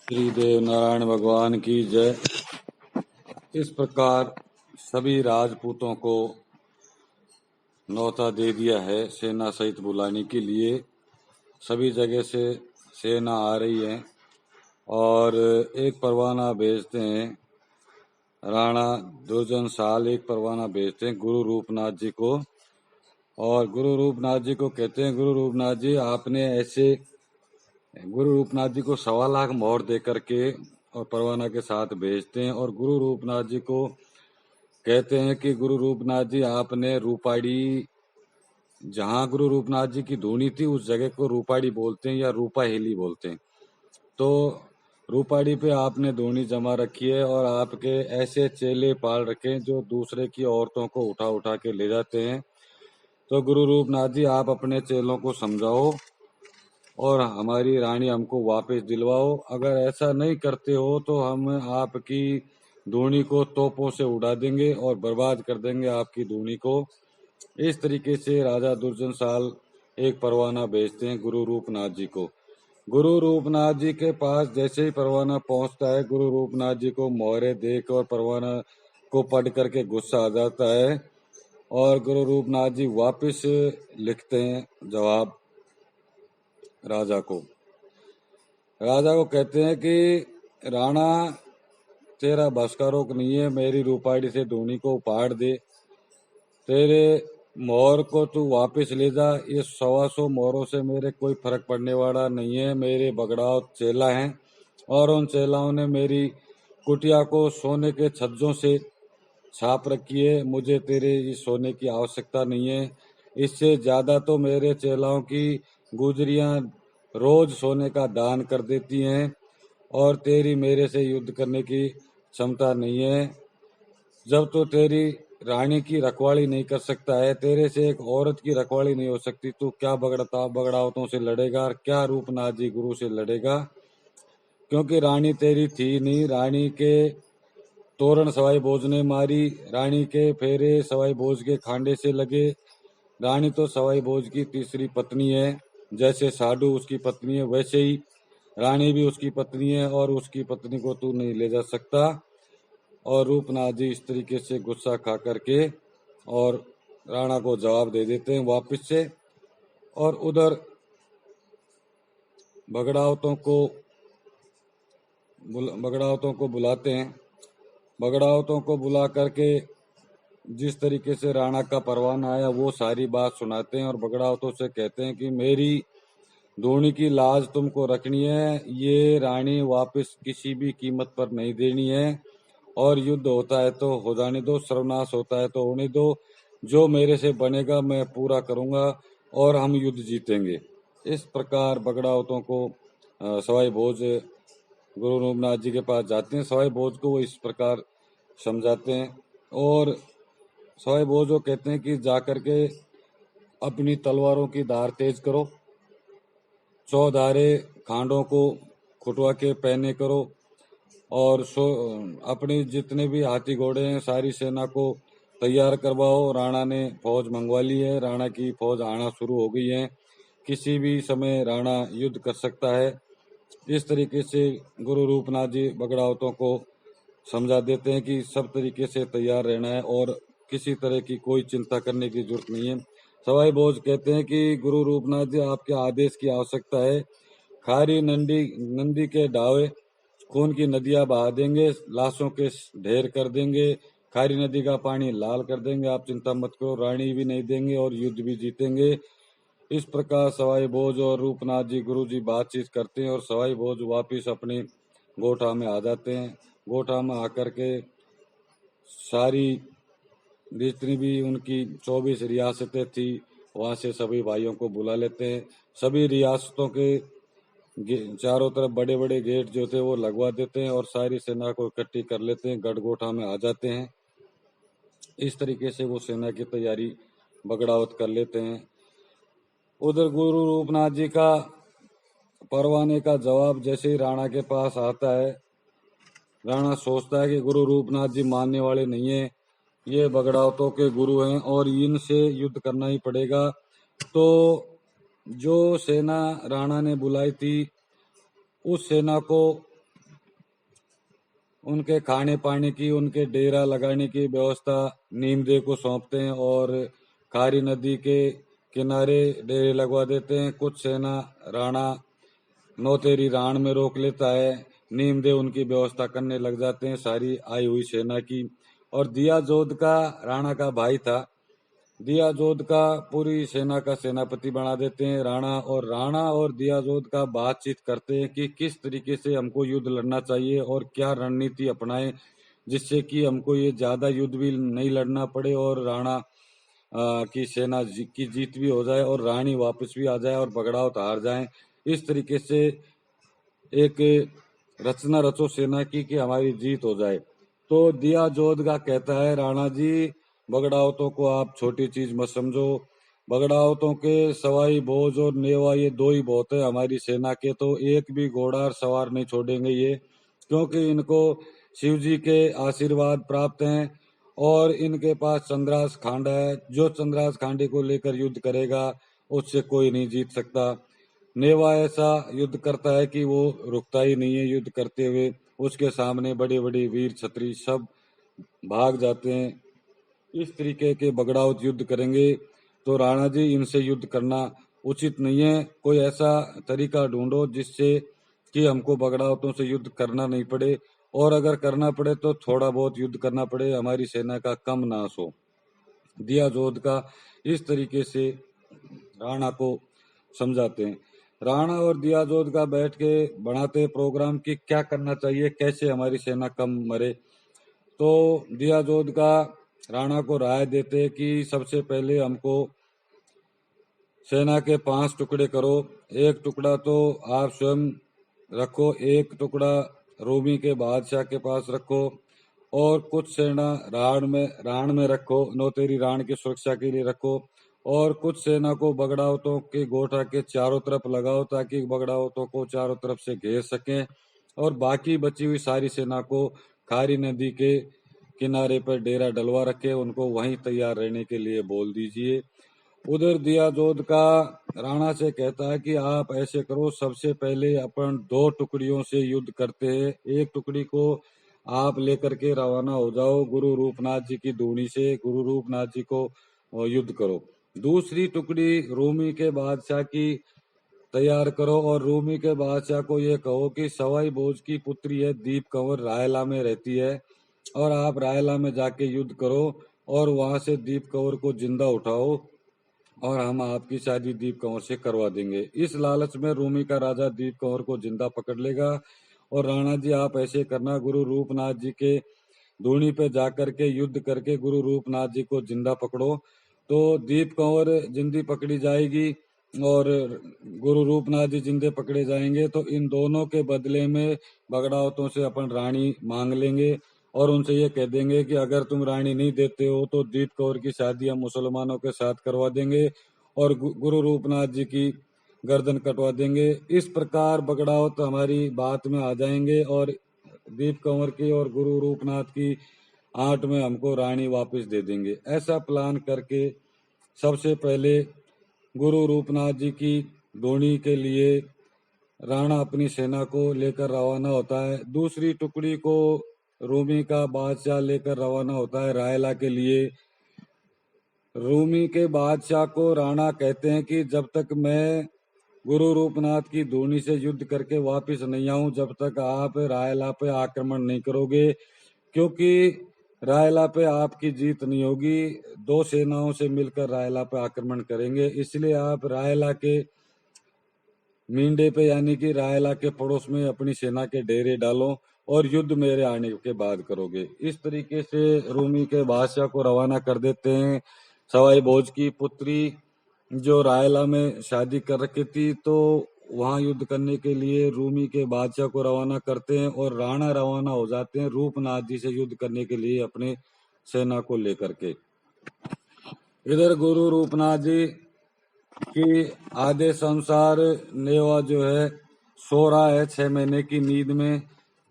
श्री देव नारायण भगवान की जय। इस प्रकार सभी राजपूतों को न्योता दे दिया है सेना सहित बुलाने के लिए। सभी जगह से सेना आ रही है और एक परवाना भेजते हैं। राणा दुर्जनशाल एक परवाना भेजते हैं गुरु रूपनाथ जी को, और गुरु रूपनाथ जी को कहते हैं, गुरु रूपनाथ जी आपने ऐसे गुरु रूपनाथ जी को 1.25 लाख मोहर दे करके और परवाना के साथ भेजते हैं। और गुरु रूपनाथ जी को कहते हैं कि गुरु रूपनाथ जी आपने रूपाड़ी, जहाँ गुरु रूपनाथ जी की धूनी थी उस जगह को रूपाड़ी बोलते हैं या रूपाहेली बोलते हैं। तो रूपाड़ी पे आपने धूनी जमा रखी है और आपके ऐसे चेले पाल रखे हैं जो दूसरे की औरतों को उठा उठा के ले जाते हैं। तो गुरु रूपनाथ जी आप अपने चेलों को समझाओ और हमारी रानी हमको वापस दिलवाओ। अगर ऐसा नहीं करते हो तो हम आपकी धूनी को तोपों से उड़ा देंगे और बर्बाद कर देंगे आपकी धूनी को। इस तरीके से राजा दुर्जनशाल एक परवाना भेजते हैं गुरु रूपनाथ जी को। गुरु रूपनाथ जी के पास जैसे ही परवाना पहुंचता है, गुरु रूपनाथ जी को मोहरे देख और परवाना को पढ़ करके गुस्सा आ जाता है और गुरु रूपनाथ जी वापस लिखते हैं जवाब राजा को। राजा को कहते हैं कि राणा तेरा बस का रोक नहीं है, मेरी रूपाड़ी से धूनी को उपाड़ दे, तेरे मोहर को तू वापस ले जा। ये 125 मोहरों से मेरे कोई फर्क पड़ने वाला नहीं है। मेरे बगड़ाओ चेला हैं और उन चेलाओं ने मेरी कुटिया को सोने के छज्जों से छाप रखी है। मुझे तेरे इस सोने की आवश्यकता नहीं है। इससे ज्यादा तो मेरे चेलाओं की गुजरियां रोज सोने का दान कर देती हैं और तेरी मेरे से युद्ध करने की क्षमता नहीं है। जब तो तेरी रानी की रखवाली नहीं कर सकता है, तेरे से एक औरत की रखवाली नहीं हो सकती, तू क्या बगड़ावतों से लड़ेगा और क्या रूपनाथ जी गुरु से लड़ेगा? क्योंकि रानी तेरी थी नहीं। रानी के तोरण सवाई भोज ने मारी, रानी के फेरे सवाई भोज के खांडे से लगे। रानी तो सवाई भोज की तीसरी पत्नी है। जैसे साडू उसकी पत्नी है वैसे ही रानी भी उसकी पत्नी है और उसकी पत्नी को तू नहीं ले जा सकता। और रूपनाथ जी इस तरीके से गुस्सा खा करके और राणा को जवाब दे देते हैं वापस से। और उधर बगड़ावतों को बुलाते हैं। बगड़ावतों को बुला करके जिस तरीके से राणा का परवाना आया वो सारी बात सुनाते हैं और बगड़ावतों से कहते हैं कि मेरी धूनी की लाज तुमको रखनी है, ये रानी वापस किसी भी कीमत पर नहीं देनी है। और युद्ध होता है तो हो जाने दो, सर्वनाश होता है तो होने दो, जो मेरे से बनेगा मैं पूरा करूंगा और हम युद्ध जीतेंगे। इस प्रकार बगड़ावतों को सवाई भोज गुरु रूपनाथ जी के पास जाते हैं। सवाई भोज को वो इस प्रकार समझाते हैं और सवाई भोज वो कहते हैं कि जाकर के अपनी तलवारों की धार तेज करो, 100 धारे खांडों को खुटवा के पहने करो और अपने जितने भी हाथी घोड़े हैं सारी सेना को तैयार करवाओ। राणा ने फौज मंगवा ली है, राणा की फौज आना शुरू हो गई है, किसी भी समय राणा युद्ध कर सकता है। इस तरीके से गुरु रूपनाथ जी बगड़ावतों को समझा देते हैं कि सब तरीके से तैयार रहना है और किसी तरह की कोई चिंता करने की जरूरत नहीं है। सवाई भोज कहते हैं कि गुरु रूपनाथ जी आपके आदेश की आवश्यकता है। खारी नंदी के डावे खून की नदियां बहा देंगे, लाशों के ढेर कर देंगे, खारी नदी का पानी लाल कर देंगे, आप चिंता मत करो, रानी भी नहीं देंगे और युद्ध भी जीतेंगे। इस प्रकार सवाई भोज और रूपनाथ जी गुरु जी बातचीत करते हैं और सवाई भोज वापिस अपने गोठा में आ जाते हैं। गोठा में आकर के सारी जितनी भी उनकी 24 रियासतें थी वहां से सभी भाइयों को बुला लेते हैं। सभी रियासतों के चारों तरफ बड़े बड़े गेट जो थे वो लगवा देते हैं और सारी सेना को इकट्ठी कर लेते हैं, गढ़गोठा में आ जाते हैं। इस तरीके से वो सेना की तैयारी बगड़ावत कर लेते हैं। उधर गुरु रूपनाथ जी का परवाने का जवाब जैसे ही राणा के पास आता है, राणा सोचता है कि गुरु रूपनाथ जी मानने वाले नहीं है, ये बगड़ावतों के गुरु हैं और इनसे युद्ध करना ही पड़ेगा। तो जो सेना राणा ने बुलाई थी उस सेना को उनके खाने पानी की, उनके डेरा लगाने की व्यवस्था नीमदेव को सौंपते हैं और खारी नदी के किनारे डेरे लगवा देते हैं। कुछ सेना राणा नौतेरी राण में रोक लेता है। नीमदेव उनकी व्यवस्था करने लग जाते हैं सारी आई हुई सेना की। और दिया जोध का राणा का भाई था, दिया जोध का पूरी सेना का सेनापति बना देते हैं राणा। और राणा और दिया जोध का बातचीत करते हैं कि किस तरीके से हमको युद्ध लड़ना चाहिए और क्या रणनीति अपनाएं जिससे कि हमको ये ज्यादा युद्ध भी नहीं लड़ना पड़े और राणा की सेना की जीत भी हो जाए और रानी वापस भी आ जाए और बगड़ावत हार जाए। इस तरीके से एक रचना रचो सेना की कि हमारी जीत हो जाए। तो दिया जोधगा कहता है, राणा जी बगड़ावतों को आप छोटी चीज मत समझो। बगड़ावतों के सवाई भोज और नेवा ये दो ही बहुत है हमारी सेना के, तो एक भी घोड़ा सवार नहीं छोड़ेंगे ये, क्योंकि इनको शिव जी के आशीर्वाद प्राप्त हैं और इनके पास चंद्रास खांडा है। जो चंद्रास खांडे को लेकर युद्ध करेगा उससे कोई नहीं जीत सकता। नेवा ऐसा युद्ध करता है कि वो रुकता ही नहीं है युद्ध करते हुए। उसके सामने बड़े बड़े वीर छत्री सब भाग जाते हैं। इस तरीके के बगड़ाउत युद्ध करेंगे तो राणा जी इनसे युद्ध करना उचित नहीं है। कोई ऐसा तरीका ढूंढो जिससे कि हमको बगड़ाउतों से युद्ध करना नहीं पड़े, और अगर करना पड़े तो थोड़ा बहुत युद्ध करना पड़े, हमारी सेना का कम नाश हो। दिया जोध का इस तरीके से राणा को समझाते हैं। राणा और दिया जोध का बैठ के बनाते प्रोग्राम कि क्या करना चाहिए, कैसे हमारी सेना कम मरे। तो दिया जोध का राणा को राय देते कि सबसे पहले हमको सेना के 5 टुकड़े करो। एक टुकड़ा तो आप स्वयं रखो, एक टुकड़ा रोमी के बादशाह के पास रखो और कुछ सेना राण में रखो, नौतेरी राण की सुरक्षा के लिए रखो। और कुछ सेना को बगड़ावतों के गोठा के चारों तरफ लगाओ ताकि बगड़ावतों को चारों तरफ से घेर सकें। और बाकी बची हुई सारी सेना को खारी नदी के किनारे पर डेरा डलवा रखे, उनको वहीं तैयार रहने के लिए बोल दीजिए। उधर दिया जोध का राणा से कहता है कि आप ऐसे करो, सबसे पहले अपन 2 टुकड़ियों से युद्ध करते हैं। एक टुकड़ी को आप लेकर के रवाना हो जाओ गुरु रूपनाथ जी की धूनी से, गुरु रूपनाथ जी को युद्ध करो। दूसरी टुकड़ी रूमी के बादशाह की तैयार करो और रूमी के बादशाह को ये कहो कि सवाई भोज की पुत्री है दीप कंवर रायला में रहती है और आप रायला में जाके युद्ध करो और वहां से दीप कंवर को जिंदा उठाओ और हम आपकी शादी दीप कंवर से करवा देंगे। इस लालच में रूमी का राजा दीप कंवर को जिंदा पकड़ लेगा। और राणा जी आप ऐसे करना, गुरु रूपनाथ जी के धूनी पे जाकर के युद्ध करके गुरु रूपनाथ जी को जिंदा पकड़ो। तो दीप कंवर जिंदी पकड़ी जाएगी और गुरु रूपनाथ जी जिंदे पकड़े जाएंगे। तो इन दोनों के बदले में बगड़ावतों से अपन रानी मांग लेंगे और उनसे ये कह देंगे कि अगर तुम रानी नहीं देते हो तो दीप कौर की शादी हम मुसलमानों के साथ करवा देंगे और गुरु रूपनाथ जी की गर्दन कटवा देंगे। इस प्रकार बगड़ावत हमारी बात में आ जाएंगे और दीप कंवर की और गुरु रूपनाथ की आंट में हमको रानी वापस दे देंगे। ऐसा प्लान करके सबसे पहले गुरु रूपनाथ जी की धोनी के लिए राणा अपनी सेना को लेकर रवाना होता है। दूसरी टुकड़ी को रूमी का बादशाह लेकर रवाना होता है रायला के लिए। रूमी के बादशाह को राणा कहते हैं कि जब तक मैं गुरु रूपनाथ की धूनी से युद्ध करके वापस नहीं आऊं जब तक आप रायला पे आक्रमण नहीं करोगे, क्योंकि रायला पे आपकी जीत नहीं होगी। 2 सेनाओं से मिलकर रायला पे आक्रमण करेंगे, इसलिए आप रायला के मींडे पे यानी कि रायला के पड़ोस में अपनी सेना के डेरे डालो और युद्ध मेरे आने के बाद करोगे। इस तरीके से रूमी के बादशाह को रवाना कर देते हैं। सवाई भोज की पुत्री जो रायला में शादी कर रखी थी, तो वहां युद्ध करने के लिए रूमी के बादशाह को रवाना करते हैं और राणा रवाना हो जाते हैं रूपनाथ जी से युद्ध करने के लिए अपने सेना को लेकर के। इधर गुरु रूपनाथ जी की आदेश अनुसार नेवा जो है सो रहा है 6 महीने की नींद में।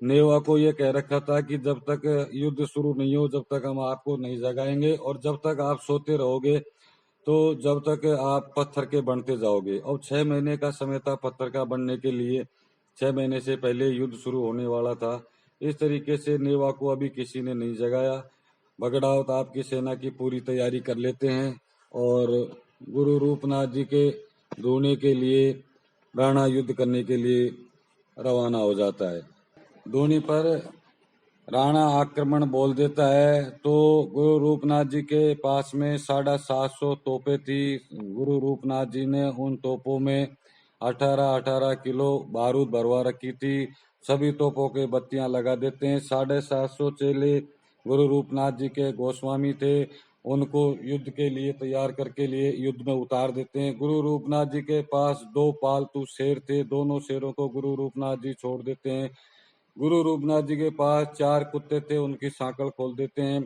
नेवा को ये कह रखा था कि जब तक युद्ध शुरू नहीं हो जब तक हम आपको नहीं जगाएंगे और जब तक आप सोते रहोगे तो जब तक आप पत्थर के बनते जाओगे। और 6 महीने का समय था पत्थर का बनने के लिए, 6 महीने से पहले युद्ध शुरू होने वाला था। इस तरीके से नेवा को अभी किसी ने नहीं जगाया। बगड़ावत आपकी सेना की पूरी तैयारी कर लेते हैं और गुरु रूपनाथ जी के ढूंढने के लिए राणा युद्ध करने के लिए रवाना हो जाता है। धोनी पर राणा आक्रमण बोल देता है तो गुरु रूपनाथ जी के पास में 750 तोपें थी। गुरु रूपनाथ जी ने उन तोपों में 18-18 किलो बारूद भरवा रखी थी। सभी तोपों के बत्तियां लगा देते हैं। 750 चेले गुरु रूपनाथ जी के गोस्वामी थे, उनको युद्ध के लिए तैयार करके लिए युद्ध में उतार देते हैं। गुरु रूपनाथ जी के पास 2 पालतू शेर थे, दोनों शेरों को गुरु रूपनाथ जी छोड़ देते हैं। गुरु रूपनाथ जी के पास 4 कुत्ते थे, उनकी सांकल खोल देते हैं।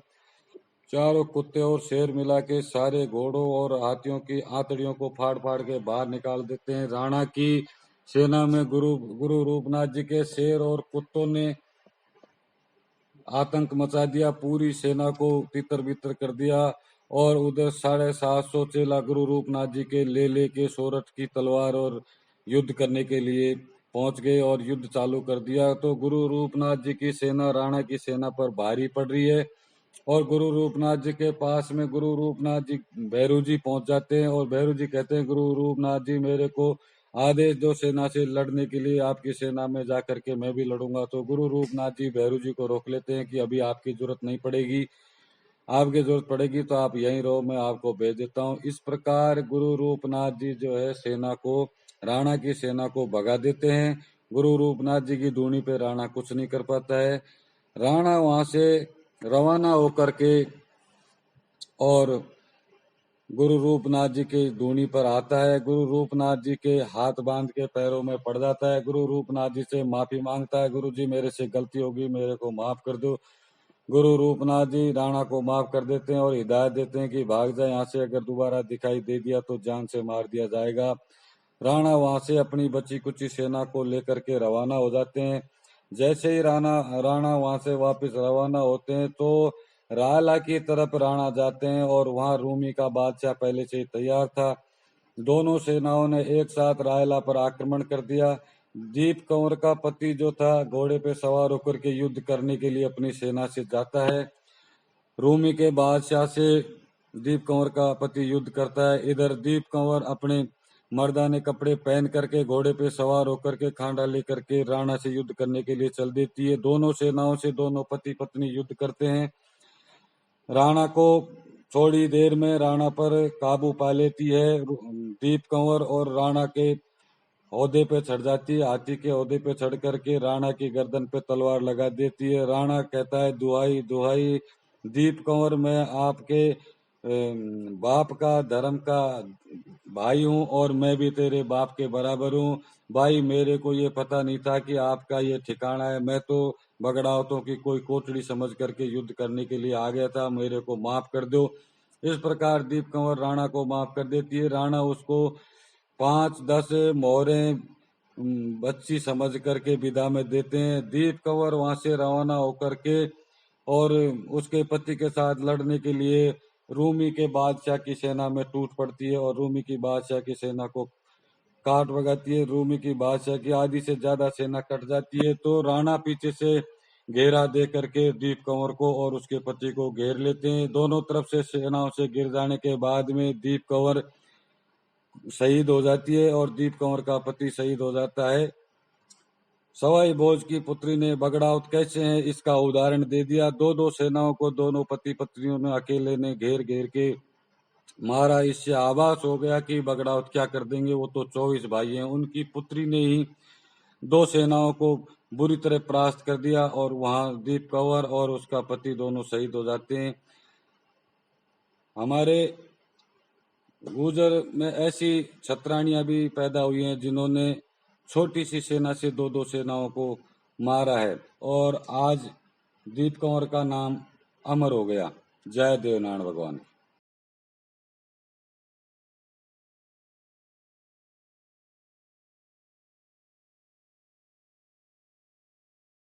चारों कुत्ते और शेर मिला के सारे घोड़ों और हाथियों की आंतड़ियों को फाड़ फाड़ के बाहर निकाल देते हैं। राणा की सेना में गुरु रूपनाथ जी के शेर और कुत्तों ने आतंक मचा दिया, पूरी सेना को तितर बितर कर दिया। और उधर 750 चेला गुरु रूपनाथ जी के ले के सोरठ की तलवार और युद्ध करने के लिए पहुंच गए और युद्ध चालू कर दिया। तो गुरु रूपनाथ जी की सेना राणा की सेना पर भारी पड़ रही है और गुरु रूपनाथ जी के पास में गुरु रूपनाथ जी भैरू जी पहुंच जाते हैं और भैरू जी कहते हैं, गुरु रूपनाथ जी मेरे को आदेश दो सेना से लड़ने के लिए, आपकी सेना में जाकर के मैं भी लड़ूंगा। तो गुरु रूपनाथ जी भैरू जी को रोक लेते हैं कि अभी आपकी जरूरत नहीं पड़ेगी, आपकी जरूरत पड़ेगी तो आप यहीं रहो, मैं आपको भेज देता हूँ। इस प्रकार गुरु रूपनाथ जी जो है सेना को, राणा की सेना को भगा देते हैं। गुरु रूपनाथ जी की दूनी पे राणा कुछ नहीं कर पाता है। राणा वहां से रवाना होकर के और गुरु रूपनाथ जी की धूनी पर आता है। गुरु रूपनाथ जी के हाथ बांध के पैरों में पड़ जाता है। गुरु रूपनाथ जी से माफी मांगता है, गुरु जी मेरे से गलती होगी, मेरे को माफ कर दो। गुरु रूपनाथ जी राणा को माफ कर देते हैं और हिदायत देते हैं कि भाग जाए यहाँ से, अगर दोबारा दिखाई दे दिया तो जान से मार दिया जाएगा। राणा वहां से अपनी बची कुची सेना को लेकर के रवाना हो जाते हैं। जैसे ही राणा वहां से वापस रवाना होते हैं तो रायला की तरफ राणा जाते हैं और वहां रूमी का बादशाह पहले से ही तैयार था। दोनों सेनाओं ने एक साथ रायला पर आक्रमण कर दिया। दीप कंवर का पति जो था घोड़े पे सवार होकर के युद्ध करने के लिए अपनी सेना से जाता है। रूमी के बादशाह से दीप कंवर का पति युद्ध करता है। इधर दीप कंवर अपने मर्दाने कपड़े पहन करके घोड़े पे सवार होकर के खांडा लेकर के राणा से युद्ध करने के लिए चल देती है। दोनों सेनाओं से दोनों पति पत्नी युद्ध करते हैं। राणा को थोड़ी देर में राणा पर काबू पा लेती है। दीप कंवर और राणा के ओहदे पे चढ़ जाती है। हाथी के ओहदे पे चढ़ करके राणा की गर्दन पे तलवार लगा देती है। राणा कहता है, दुहाई दुहाई दीप कंवर, मैं आपके बाप का धर्म का भाई हूँ और मैं भी तेरे बाप के बराबर हूँ। भाई मेरे को ये पता नहीं था कि आपका ये ठिकाना है, मैं तो बगड़ावतों की कोई कोठड़ी समझ करके युद्ध करने के लिए आ गया था, मेरे को माफ कर दो। इस प्रकार दीप कंवर राणा को माफ कर देती है। राणा उसको 5-10 मोहरे बच्ची समझ करके विदा में देते हैं। दीप कंवर वहां से रवाना होकर के और उसके पति के साथ लड़ने के लिए रूमी के बादशाह की सेना में टूट पड़ती है और रूमी की बादशाह की सेना को काट भगाती है। रूमी की बादशाह की आधी से ज्यादा सेना कट जाती है। तो राणा पीछे से घेरा दे करके दीप कंवर को और उसके पति को घेर लेते हैं। दोनों तरफ से सेनाओं से गिर जाने के बाद में दीप कंवर शहीद हो जाती है और दीप कंवर का पति शहीद हो जाता है। सवाई भोज की पुत्री ने बगड़ावत कैसे हैं इसका उदाहरण दे दिया। दो सेनाओं को दोनों पति पत्नियों ने अकेले ने घेर घेर के मारा। इससे आभास हो गया कि बगड़ावत क्या कर देंगे, वो तो 24 भाई हैं। उनकी पुत्री ने ही 2 सेनाओं को बुरी तरह परास्त कर दिया और वहां दीप कंवर और उसका पति दोनों शहीद हो जाते हैं। हमारे गुजर में ऐसी छतरानियां भी पैदा हुई हैं जिन्होंने छोटी सी सेना से 2 सेनाओं को मारा है और आज दीप कंवर का नाम अमर हो गया। जय देवनारायण भगवान।